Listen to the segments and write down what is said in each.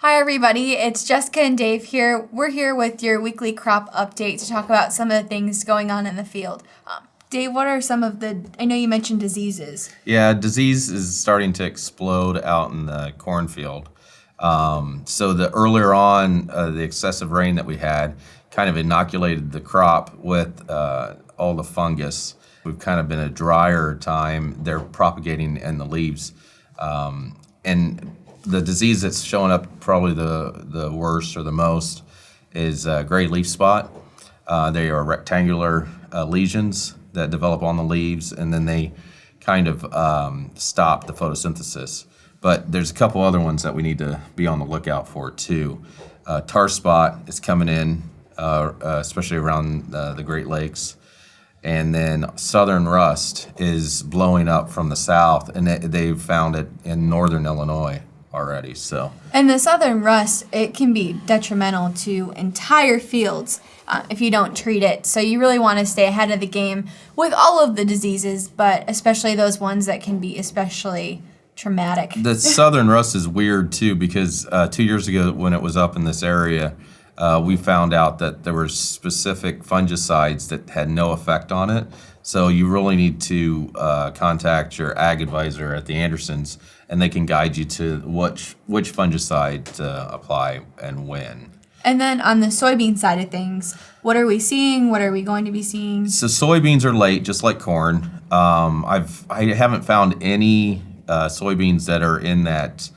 Hi, everybody. It's Jessica and Dave here. We're here with your weekly crop update to talk about some of the things going on in the field. Dave, what are some of I know you mentioned diseases. Yeah, disease is starting to explode out in the cornfield. So the earlier on, the excessive rain that we had kind of inoculated the crop with all the fungus. We've kind of been a drier time. They're propagating in the leaves. And the disease that's showing up probably the worst or the most is gray leaf spot. They are rectangular lesions that develop on the leaves, and then they kind of stop the photosynthesis. But there's a couple other ones that we need to be on the lookout for too. Tar spot is coming in, especially around the Great Lakes. And then southern rust is blowing up from the south, and they've found it in northern Illinois already. And the southern rust, it can be detrimental to entire fields if you don't treat it. So you really want to stay ahead of the game with all of the diseases, but especially those ones that can be especially traumatic. The southern rust is weird too, because 2 years ago when it was up in this area, we found out that there were specific fungicides that had no effect on it. So you really need to contact your ag advisor at the Andersons, and they can guide you to which fungicide to apply and when. And then on the soybean side of things, what are we seeing? What are we going to be seeing? So soybeans are late, just like corn. I haven't found any soybeans that are in that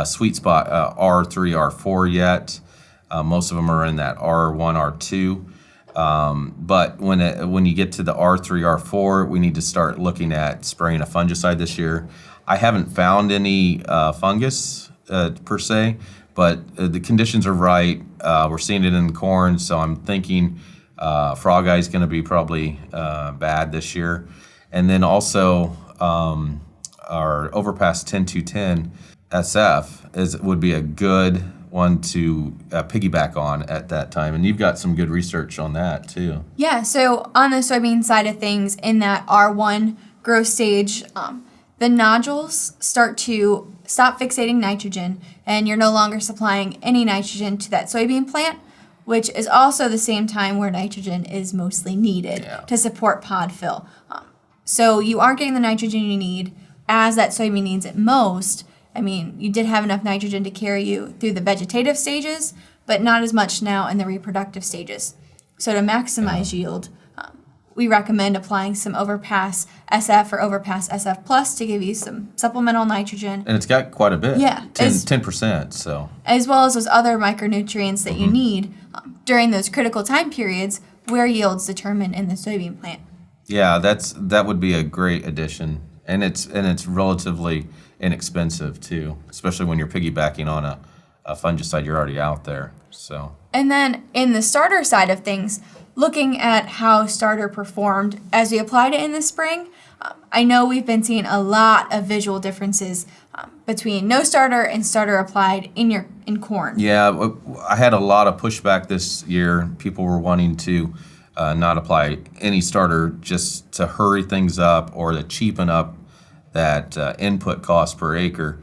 sweet spot R3, R4 yet. Most of them are in that R1, R2. But when you get to the R3, R4, we need to start looking at spraying a fungicide this year. I haven't found any fungus per se, but the conditions are right. We're seeing it in corn, so I'm thinking frog eye is going to be probably bad this year. And then also our overpass 10210 SF would be a good one to piggyback on at that time. And you've got some good research on that too. Yeah, so on the soybean side of things, in that R1 growth stage, the nodules start to stop fixating nitrogen, and you're no longer supplying any nitrogen to that soybean plant, which is also the same time where nitrogen is mostly needed to support pod fill. So you aren't getting the nitrogen you need as that soybean needs it most. I mean, you did have enough nitrogen to carry you through the vegetative stages, but not as much now in the reproductive stages. So to maximize yield, we recommend applying some Overpass SF or Overpass SF Plus to give you some supplemental nitrogen. And it's got quite a bit. Yeah. 10%. So as well as those other micronutrients that you need during those critical time periods where yields determine in the soybean plant. Yeah, that would be a great addition. And it's relatively inexpensive too, especially when you're piggybacking on a fungicide you're already out there. So. And then in the starter side of things, looking at how starter performed as we applied it in the spring, I know we've been seeing a lot of visual differences between no starter and starter applied in corn. Yeah, I had a lot of pushback this year. People were wanting to not apply any starter just to hurry things up or to cheapen up that input cost per acre.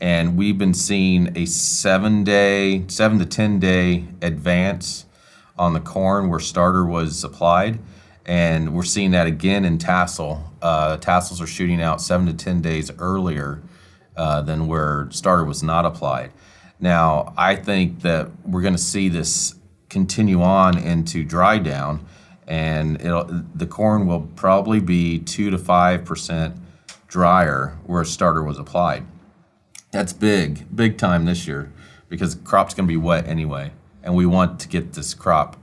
And we've been seeing a 7 to 10 day advance on the corn where starter was applied. And we're seeing that again in tassel. Tassels are shooting out 7 to 10 days earlier than where starter was not applied. Now, I think that we're going to see this continue on into dry down, and the corn will probably be 2 to 5% drier where starter was applied. That's big time this year, because the crop's going to be wet anyway, and we want to get this crop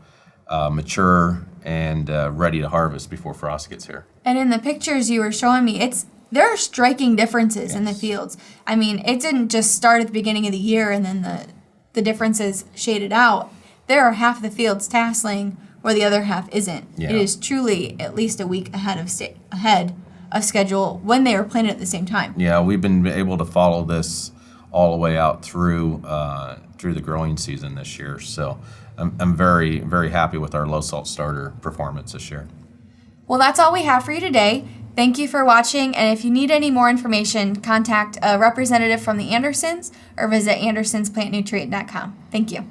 mature and ready to harvest before frost gets here. And in the pictures you were showing me, there are striking differences in the fields. I mean, it didn't just start at the beginning of the year and then the differences shaded out. There are half the fields tasseling where the other half isn't. Yeah. It is truly at least a week ahead of schedule when they were planted at the same time. Yeah, we've been able to follow this all the way out through the growing season this year. So I'm very, very happy with our low salt starter performance this year. Well, that's all we have for you today. Thank you for watching, and if you need any more information, contact a representative from the Andersons or visit andersonsplantnutrient.com. Thank you.